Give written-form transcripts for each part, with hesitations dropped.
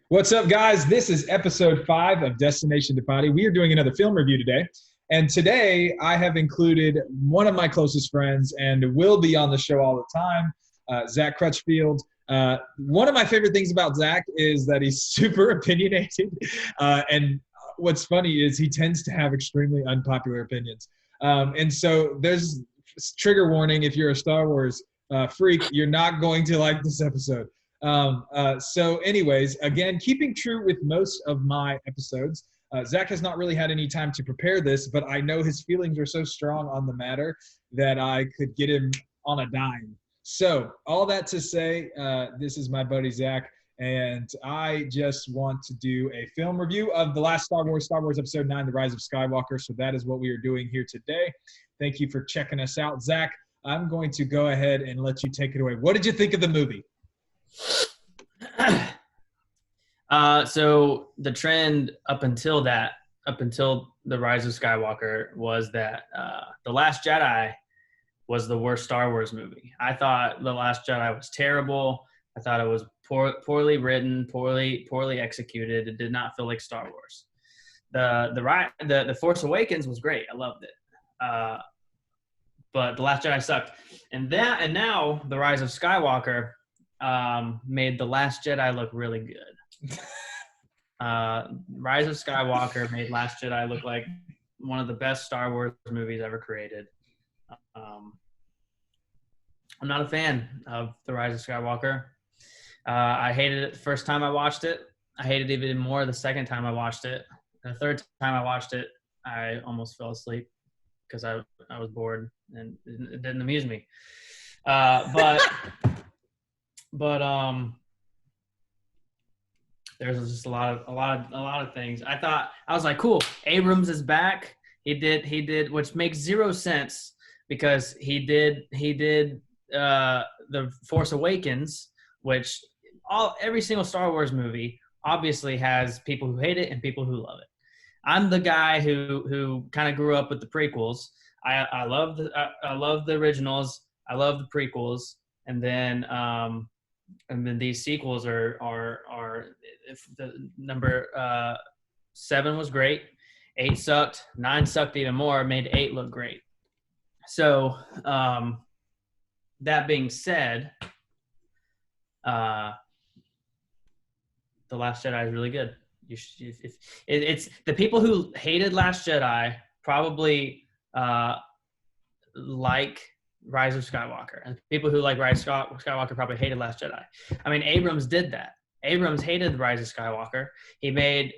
What's up, guys? This is episode 5 of Destination DePottey. We are doing another film review today. And today I have included one of my closest friends and will be on the show all the time, Zack Crutchfield. One of my favorite things about Zack is that he's super opinionated. And what's funny is he tends to have extremely unpopular opinions. And so there's trigger warning if you're a Star Wars freak, you're not going to like this episode. So anyways, again, keeping true with most of my episodes, Zack has not really had any time to prepare this, but I know his feelings are so strong on the matter that I could get him on a dime. So all that to say, this is my buddy Zack, and I just want to do a film review of the last Star Wars Episode 9, The Rise of Skywalker. So that is what we are doing here today. Thank you for checking us out. Zack, I'm going to go ahead and let you take it away. What did you think of the movie? So the trend up until The Rise of Skywalker was that The Last Jedi was the worst Star Wars movie. I thought The Last Jedi was terrible. I thought it was poorly written, poorly executed. It did not feel like Star Wars. The Force Awakens was great. I loved it. But The Last Jedi sucked. And now The Rise of Skywalker made The Last Jedi look really good. Rise of Skywalker made Last Jedi look like one of the best Star Wars movies ever created. I'm not a fan of The Rise of Skywalker. I hated it the first time I watched it. I hated it even more the second time I watched it. The third time I watched it, I almost fell asleep because I was bored and it didn't amuse me. But there's just a lot of things. I was like, cool, Abrams is back. He did, which makes zero sense because he did The Force Awakens, which every single Star Wars movie obviously has people who hate it and people who love it. I'm the guy who kind of grew up with the prequels. I love the originals. I love the prequels, and then these sequels are if the number 7 was great, 8 sucked, 9 sucked even more, made 8 look great. So that being said, The Last Jedi is really good. It's the people who hated Last Jedi probably like Rise of Skywalker, and people who like Rise of Skywalker probably hated Last Jedi. I mean, Abrams did that. Abrams hated Rise of Skywalker. He hated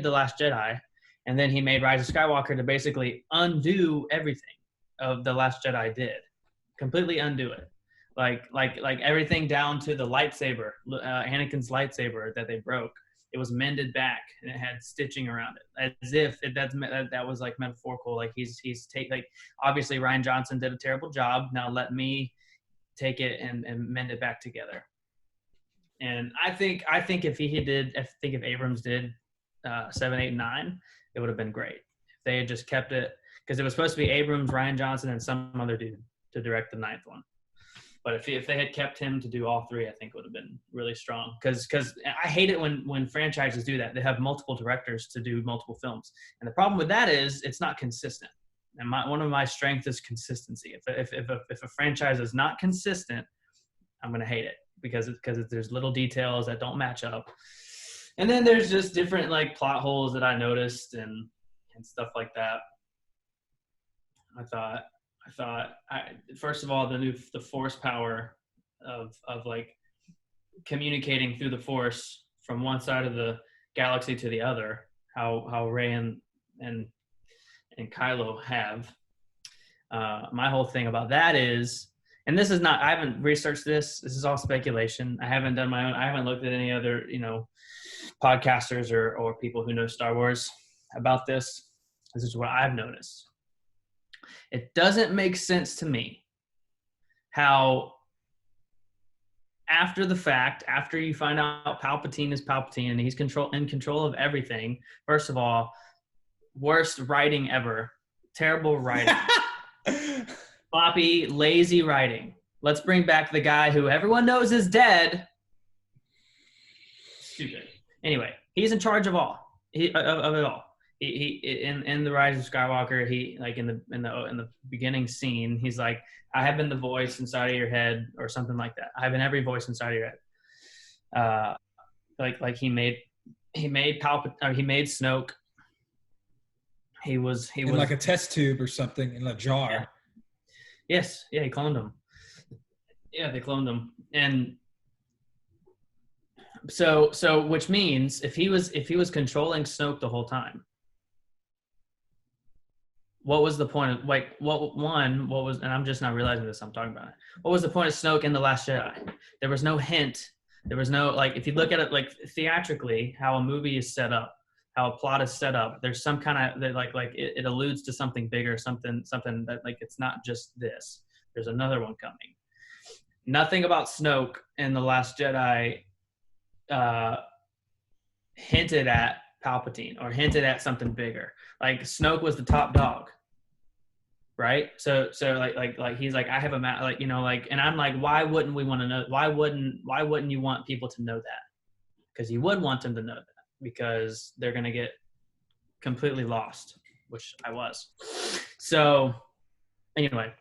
The Last Jedi, and then he made Rise of Skywalker to basically undo everything of The Last Jedi did, completely undo it. Like everything down to the lightsaber, Anakin's lightsaber that they broke. It was mended back and it had stitching around it, as if that was like metaphorical. Like obviously Rian Johnson did a terrible job. Now let me take it and mend it back together. And I think if Abrams did 7, 8, 9, it would have been great if they had just kept it, because it was supposed to be Abrams, Rian Johnson, and some other dude to direct the 9th one. But if they had kept him to do all 3, I think it would have been really strong. Because I hate it when franchises do that. They have multiple directors to do multiple films. And the problem with that is it's not consistent. And one of my strengths is consistency. If a franchise is not consistent, I'm going to hate it because there's little details that don't match up. And then there's just different like plot holes that I noticed and stuff like that. I thought first of all, the force power of like communicating through the force from one side of the galaxy to the other, how Rey and Kylo have. My whole thing about that is, and this is not, I haven't researched this. This is all speculation. I haven't done my own. I haven't looked at any other, podcasters or people who know Star Wars about this. This is what I've noticed. It doesn't make sense to me how after the fact, after you find out Palpatine is Palpatine and he's in control of everything, first of all, worst writing ever. Terrible writing. Sloppy, lazy writing. Let's bring back the guy who everyone knows is dead Anyway, he's in charge of all of it all. He in the Rise of Skywalker, he like in the beginning scene, he's like, I have been the voice inside of your head, or something like that. I have been every voice inside of your head. Like he made Palpatine, he made Snoke. He was like a test tube or something in a jar. Yeah. Yes, yeah, he cloned him. Yeah, they cloned him, and so which means if he was controlling Snoke the whole time, what was the point of what was, and I'm just not realizing this, I'm talking about it. What was the point of Snoke in The Last Jedi? There was no hint. There was no, like, if you look at it like theatrically, how a movie is set up, how a plot is set up, there's some kind of like it alludes to something bigger, something that, like, it's not just this. There's another one coming. Nothing about Snoke in The Last Jedi hinted at Palpatine or hinted at something bigger. Like, Snoke was the top dog, right? So like he's like, I have a like, you know, like, and I'm like, why wouldn't we want to know? Why wouldn't you want people to know that? Because you would want them to know that, because they're gonna get completely lost, which I was. So anyway,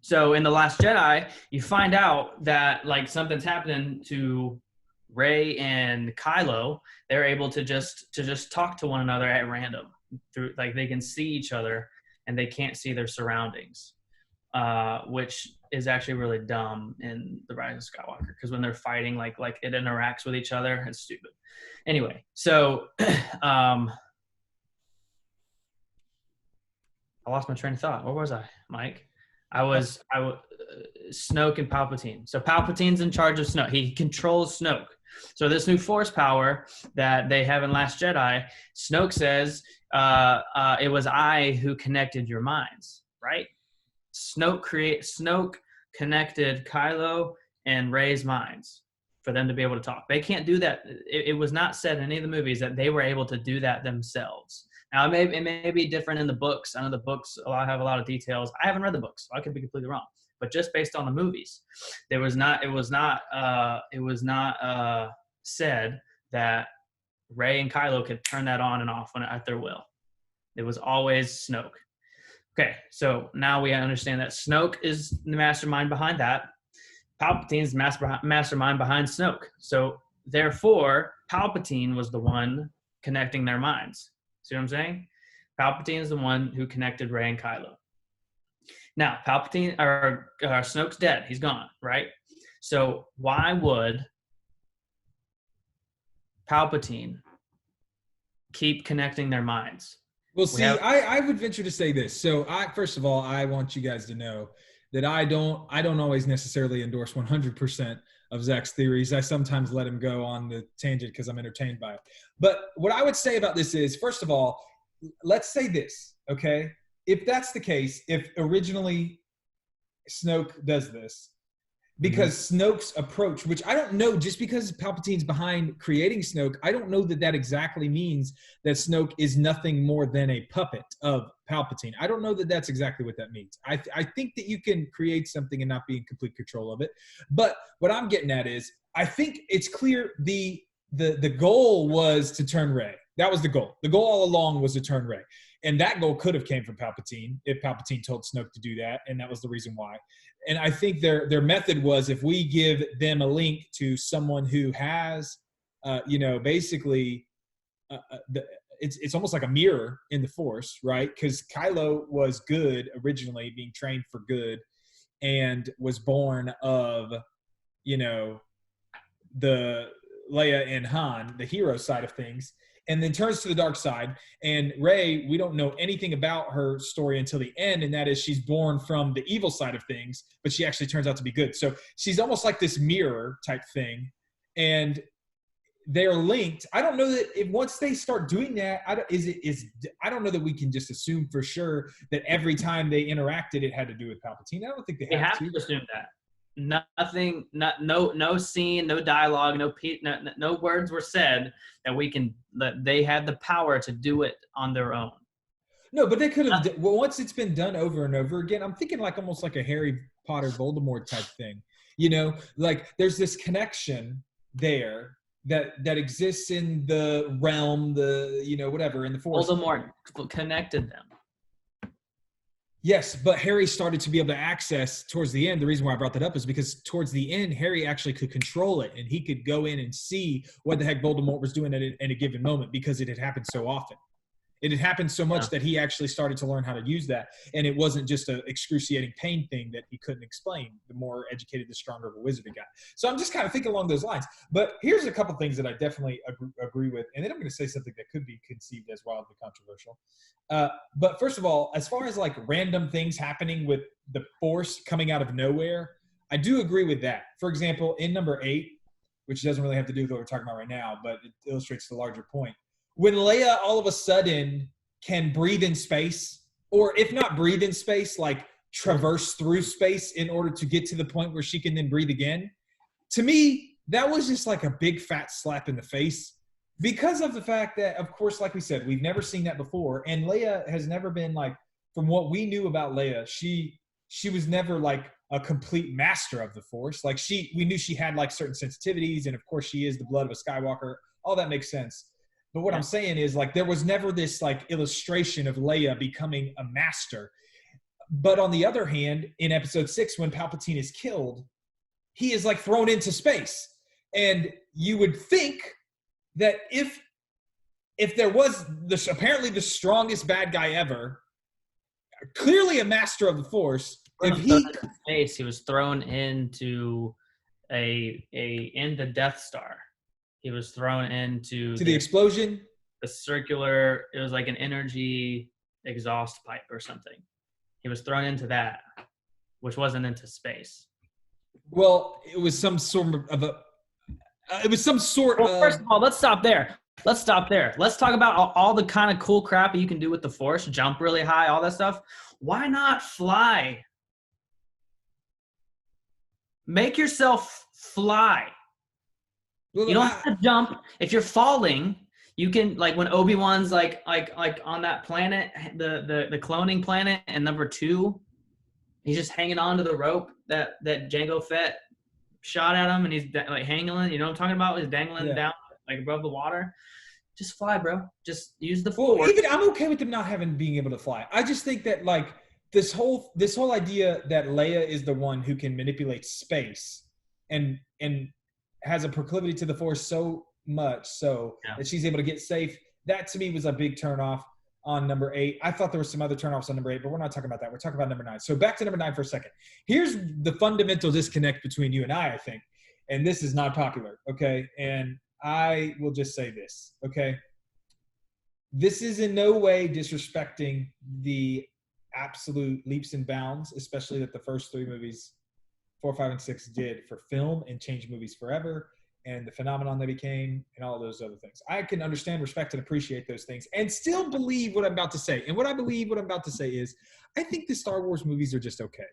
so in The Last Jedi, you find out that, like, something's happening to Rey and Kylo. They're able to just talk to one another at random, through, like, they can see each other and they can't see their surroundings, which is actually really dumb in The Rise of Skywalker, because when they're fighting, like it interacts with each other. It's stupid. Anyway, so I lost my train of thought. Where was I, Mike? I was Snoke and Palpatine. So Palpatine's in charge of Snoke. He controls Snoke. So this new force power that they have in Last Jedi, Snoke says, it was I who connected your minds, right? Snoke connected Kylo and Rey's minds for them to be able to talk. They can't do that. It was not said in any of the movies that they were able to do that themselves. Now, it may be different in the books. I know the books have a lot of details. I haven't read the books, so I could be completely wrong. But just based on the movies, it was not said that Rey and Kylo could turn that on and off at their will. It was always Snoke. Okay, so now we understand that Snoke is the mastermind behind that. Palpatine's mastermind behind Snoke. So therefore, Palpatine was the one connecting their minds. See what I'm saying? Palpatine is the one who connected Rey and Kylo. Now, Snoke's dead. He's gone, right? So why would Palpatine keep connecting their minds? Well, see, I would venture to say this. So first of all, I want you guys to know that I don't always necessarily endorse 100% of Zack's theories. I sometimes let him go on the tangent because I'm entertained by it. But what I would say about this is, first of all, let's say this, okay? If that's the case, if originally Snoke does this, because Snoke's approach, which I don't know, just because Palpatine's behind creating Snoke, I don't know that exactly means that Snoke is nothing more than a puppet of Palpatine. I don't know that that's exactly what that means. I think that you can create something and not be in complete control of it. But what I'm getting at is, I think it's clear the goal was to turn Rey. That was the goal. The goal all along was to turn Rey. And that goal could have came from Palpatine if Palpatine told Snoke to do that, and that was the reason why. And I think their method was, if we give them a link to someone who has, basically, it's almost like a mirror in the Force, right? Because Kylo was good originally, being trained for good, and was born of, the Leia and Han, the hero side of things, and then turns to the dark side. And Rey, we don't know anything about her story until the end, and that is she's born from the evil side of things, but she actually turns out to be good. So she's almost like this mirror type thing, and they're linked. I don't know that once they start doing that, I don't know that we can just assume for sure that every time they interacted, it had to do with Palpatine. I don't think they have to assume that. Nothing, no scene, no dialogue, no words were said that they had the power to do it on their own. No, but they could have. Well, once it's been done over and over again, I'm thinking like almost like a Harry Potter Voldemort type thing. Like there's this connection there that exists in the realm, whatever, in the Force. Voldemort connected them. Yes, but Harry started to be able to access towards the end. The reason why I brought that up is because towards the end, Harry actually could control it, and he could go in and see what the heck Voldemort was doing at a given moment because it had happened so often. It had happened so much that he actually started to learn how to use that, and it wasn't just an excruciating pain thing that he couldn't explain. The more educated, the stronger of a wizard he got. So I'm just kind of thinking along those lines. But here's a couple things that I definitely agree with, and then I'm going to say something that could be conceived as wildly controversial. But first of all, as far as like random things happening with the Force coming out of nowhere, I do agree with that. For example, in number 8, which doesn't really have to do with what we're talking about right now, but it illustrates the larger point. When Leia all of a sudden can breathe in space, or if not breathe in space, like traverse through space in order to get to the point where she can then breathe again, to me, that was just like a big fat slap in the face because of the fact that, of course, like we said, we've never seen that before. And Leia has never been like, from what we knew about Leia, she was never like a complete master of the Force. Like we knew she had like certain sensitivities, and of course she is the blood of a Skywalker. All that makes sense. But what I'm saying is, like, there was never this, like, illustration of Leia becoming a master. But on the other hand, in Episode 6, when Palpatine is killed, he is, like, thrown into space. And you would think that if there was apparently the strongest bad guy ever, clearly a master of the Force, he was thrown into in the Death Star. He was thrown into the explosion. The circular, it was like an energy exhaust pipe or something. He was thrown into that, which wasn't into space. Well, it was some sort of First of all, let's stop there. Let's talk about all the kind of cool crap you can do with the Force, jump really high, all that stuff. Why not fly? Make yourself fly. You don't have to jump. If you're falling, you can, like when Obi-Wan's like on that planet, the cloning planet, and number 2, he's just hanging on to the rope that Jango Fett shot at him, and he's like hanging. You know what I'm talking about? He's dangling down like above the water. Just fly, bro. Just use the Force. Well, even I'm okay with them not being able to fly. I just think that like this whole idea that Leia is the one who can manipulate space and has a proclivity to the Force so much so that she's able to get safe. That to me was a big turnoff on number 8. I thought there were some other turnoffs on number 8, but we're not talking about that. We're talking about number 9. So back to number 9 for a second. Here's the fundamental disconnect between you and I think. And this is not popular, okay? And I will just say this, okay? This is in no way disrespecting the absolute leaps and bounds, especially that the first 3 movies, 4, 5, and 6 did for film and changed movies forever, and the phenomenon they became, and all of those other things. I can understand, respect, and appreciate those things, and still believe what I'm about to say. And what I'm about to say is, I think the Star Wars movies are just okay.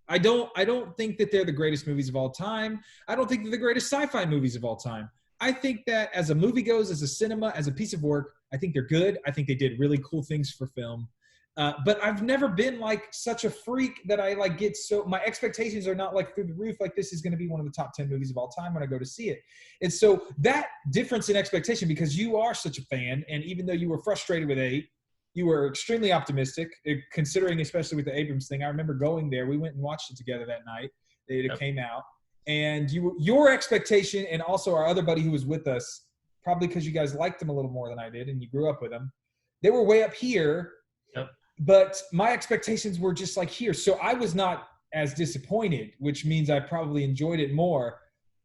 I don't think that they're the greatest movies of all time. I don't think they're the greatest sci-fi movies of all time. I think that as a movie goes, as a cinema, as a piece of work, I think they're good. I think they did really cool things for film. But I've never been like such a freak that I like get so, my expectations are not like through the roof. Like this is going to be one of the top 10 movies of all time when I go to see it. And so that difference in expectation, because you are such a fan, and even though you were frustrated with 8, you were extremely optimistic, considering especially with the Abrams thing. I remember going there. We went and watched it together that night. It came out. And your expectation, and also our other buddy who was with us, probably because you guys liked him a little more than I did and you grew up with him, they were way up here. Yep. But my expectations were just like here. So I was not as disappointed, which means I probably enjoyed it more.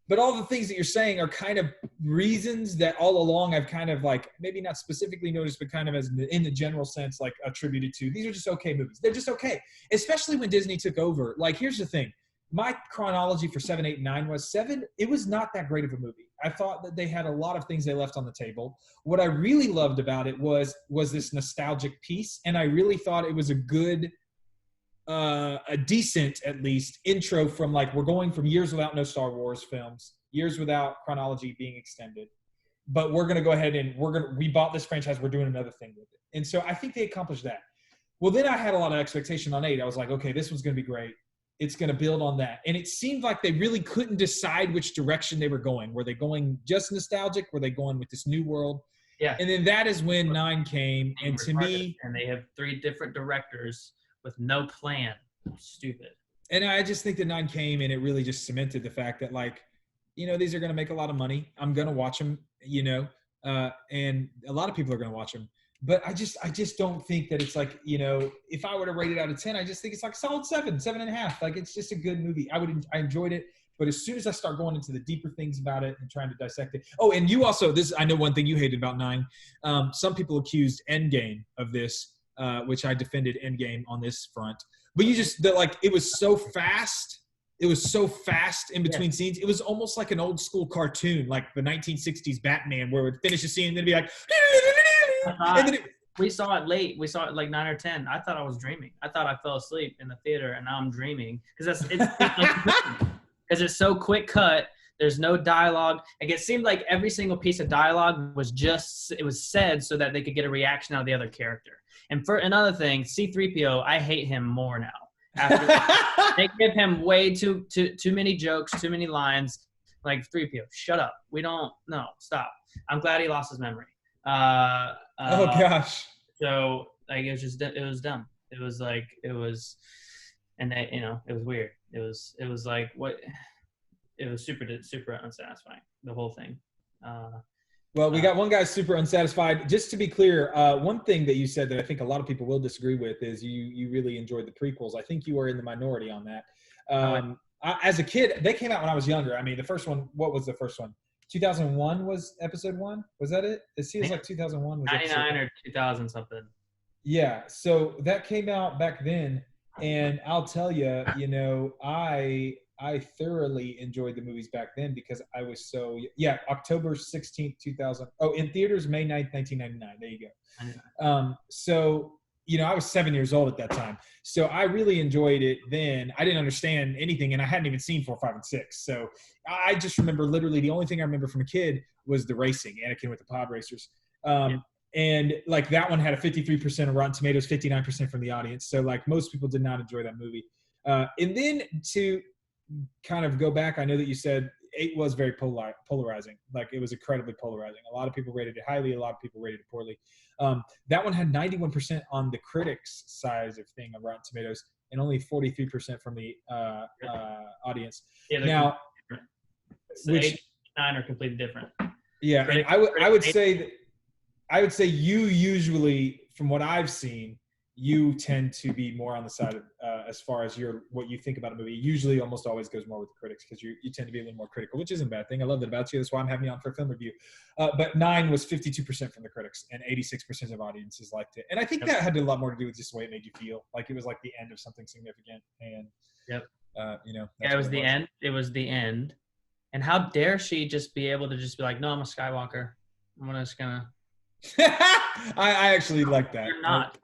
But all the things that you're saying are kind of reasons that all along I've kind of like, maybe not specifically noticed, but kind of as in the general sense, like attributed to. These are just okay movies. They're just okay. Especially when Disney took over. Like, here's the thing. My chronology for 7, 8, and 9 was 7. It was not that great of a movie. I thought that they had a lot of things they left on the table. What I really loved about it was this nostalgic piece, and I really thought it was a good, a decent at least intro from like we're going from years without no Star Wars films, years without chronology being extended, but we're gonna go ahead and we bought this franchise. We're doing another thing with it, and so I think they accomplished that. Well, then I had a lot of expectation on 8. I was like, okay, this one's gonna be great. it's going to build on that. And it seemed like they really couldn't decide which direction they were going. Were they going just nostalgic? Were they going with this new world? Yeah. And then that is when 9 came. And to me, and they have 3 different directors with no plan. Stupid. And I just think that 9 came and it really just cemented the fact that, like, you know, these are going to make a lot of money. I'm going to watch them, you know, and a lot of people are going to watch them. But I just don't think that it's like, you know, if I were to rate it out of 10, I just think it's like a solid 7.5. Like, it's just a good movie. I enjoyed it. But as soon as I start going into the deeper things about it and trying to dissect it. Oh, and you also, I know one thing you hated about 9. Some people accused Endgame of this, which I defended Endgame on this front. But it was so fast. It was so fast in between scenes. It was almost like an old school cartoon, like the 1960s Batman, where it would finish a scene and then it'd be like, and then we saw it late. We saw it like 9 or 10. I thought I was dreaming. I thought I fell asleep in the theater, and now I'm dreaming because it's so quick cut. There's no dialogue. Like, it seemed like every single piece of dialogue was said so that they could get a reaction out of the other character. And for another thing, C-3PO, I hate him more now. After they give him way too many jokes, too many lines. Like, 3PO, shut up. Stop. I'm glad he lost his memory. Oh gosh. So, like, it was dumb. It was like, and they, you know, it was weird. It was like, what? It was super unsatisfying, the whole thing. Well, we got one guy super unsatisfied. Just to be clear, one thing that you said that I think a lot of people will disagree with is you really enjoyed the prequels. I think you were in the minority on that. As a kid, they came out when I was younger. I mean, the first one, what was the first one? 2001 was episode 1? Was that it? It seems like 2001 was 99 or 2000 something. Yeah, so that came out back then, and I'll tell you, you know, I thoroughly enjoyed the movies back then because I was October 16th, 2000. Oh, in theaters, May 9th, 1999. There you go. So, you know, I was 7 years old at that time. So I really enjoyed it then. I didn't understand anything, and I hadn't even seen 4, 5, and 6. So I just remember literally the only thing I remember from a kid was the racing, Anakin with the pod racers. And like that one had a 53% of Rotten Tomatoes, 59% from the audience. So like most people did not enjoy that movie. And then to kind of go back, I know that you said 8 was very polarizing. Like, it was incredibly polarizing. A lot of people rated it highly. A lot of people rated it poorly. That one had 91% on the critics side of thing on Rotten Tomatoes and only 43% from the audience. Yeah, now, which 8, 9 are completely different. Yeah, and I would say you usually, from what I've seen, you tend to be more on the side of as far as what you think about a movie. Usually almost always goes more with the critics because you tend to be a little more critical, which isn't a bad thing. I love that about you. That's why I'm having you on for a film review. But 9 was 52% from the critics and 86% of audiences liked it. And I think that had a lot more to do with just the way it made you feel. Like, it was like the end of something significant. And, you know. Yeah, it was the end. It was the end. And how dare she just be able to just be like, no, I'm a Skywalker. I'm just going to. I actually like that. You're not.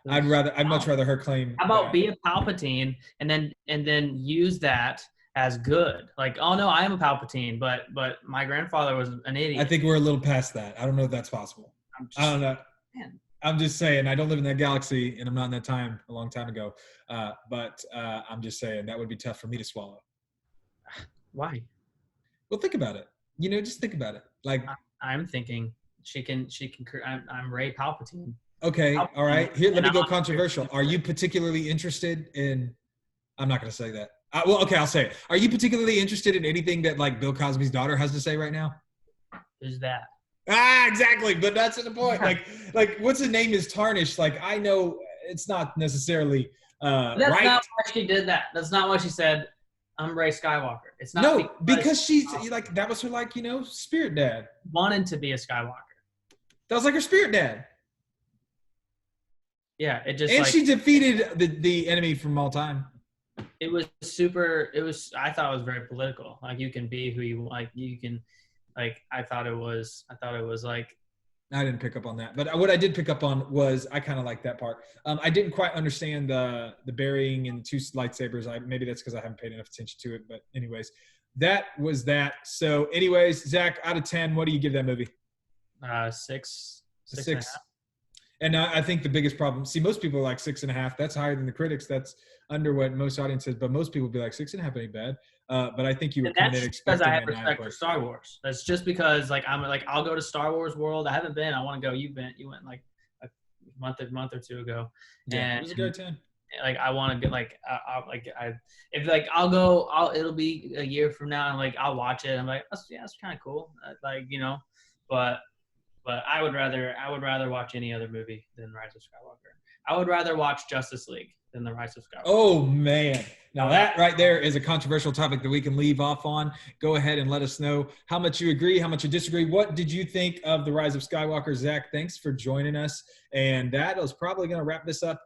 I'd much rather her claim. How about be a Palpatine and then use that as good? Like, oh no, I am a Palpatine, but my grandfather was an idiot. I think we're a little past that. I don't know if that's possible. I don't know. Man. I'm just saying, I don't live in that galaxy, and I'm not in that time a long time ago. But I'm just saying that would be tough for me to swallow. Why? Well, think about it. You know, just think about it. Like, I'm thinking she can. I'm Rey Palpatine. Okay, all right. Here, let me go controversial. Are you particularly interested in? I'm not going to say that. Well, okay, I'll say it. Are you particularly interested in anything that like Bill Cosby's daughter has to say right now? Who's that? Exactly. But that's the point. Like what's his name is tarnished. Like, I know it's not necessarily that's right. not why she did that. That's not why she said, I'm Rey Skywalker. It's not. No, because she's like, that was her, like, you know, spirit dad. Wanted to be a Skywalker. That was like her spirit dad. Yeah, it just. And she defeated the enemy from all time. It was super. I thought it was very political. Like, you can be who you like. You can, like. I thought it was like. I didn't pick up on that, but what I did pick up on was I kind of like that part. I didn't quite understand the burying and 2 lightsabers. Maybe that's because I haven't paid enough attention to it. But anyways, that was that. So anyways, Zach, out of 10, what do you give that movie? 6. 6. And I think the biggest problem, see, most people are like 6.5. That's higher than the critics. That's under what most audiences, but most people would be like 6.5 ain't bad. But I think you were And coming that's in just because I expecting have that 9 respect for plus. Star Wars. That's just because like I'm like I'll go to Star Wars World. I haven't been. I want to go. You went like a month or two ago. Yeah, And it was a great time. like I want to get like if like I'll go. It'll be a year from now. And like I'll watch it. I'm like that's kind of cool. Like but I would rather watch any other movie than Rise of Skywalker. I would rather watch Justice League than the Rise of Skywalker. Oh man. Now that right there is a controversial topic that we can leave off on. Go ahead and let us know how much you agree, how much you disagree. What did you think of the Rise of Skywalker? Zach, thanks for joining us. And that is probably going to wrap this up.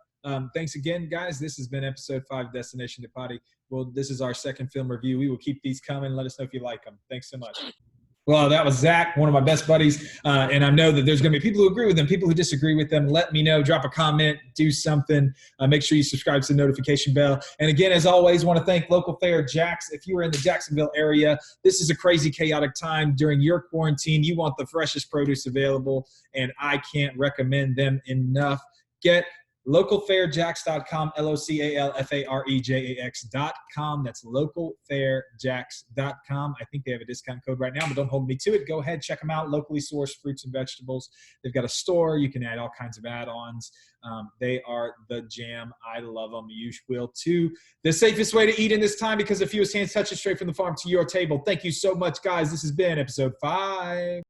Thanks again, guys. This has been episode 5 of Destination DePottey. Well, this is our second film review. We will keep these coming. Let us know if you like them. Thanks so much. Well, that was Zack, one of my best buddies, and I know that there's going to be people who agree with them, people who disagree with them. Let me know. Drop a comment. Do something. Make sure you subscribe to the notification bell. And again, as always, want to thank Local Fair Jack's. If you are in the Jacksonville area, this is a crazy, chaotic time. During your quarantine, you want the freshest produce available, and I can't recommend them enough. Get localfairjacks.com, localfarejax.com. That's localfairjacks.com. I think they have a discount code right now, but don't hold me to it. Go ahead, check them out. Locally sourced fruits and vegetables. They've got a store. You can add all kinds of add-ons. They are the jam. I love them. You will too. The safest way to eat in this time because the fewest hands touch it straight from the farm to your table. Thank you so much, guys. This has been episode 5.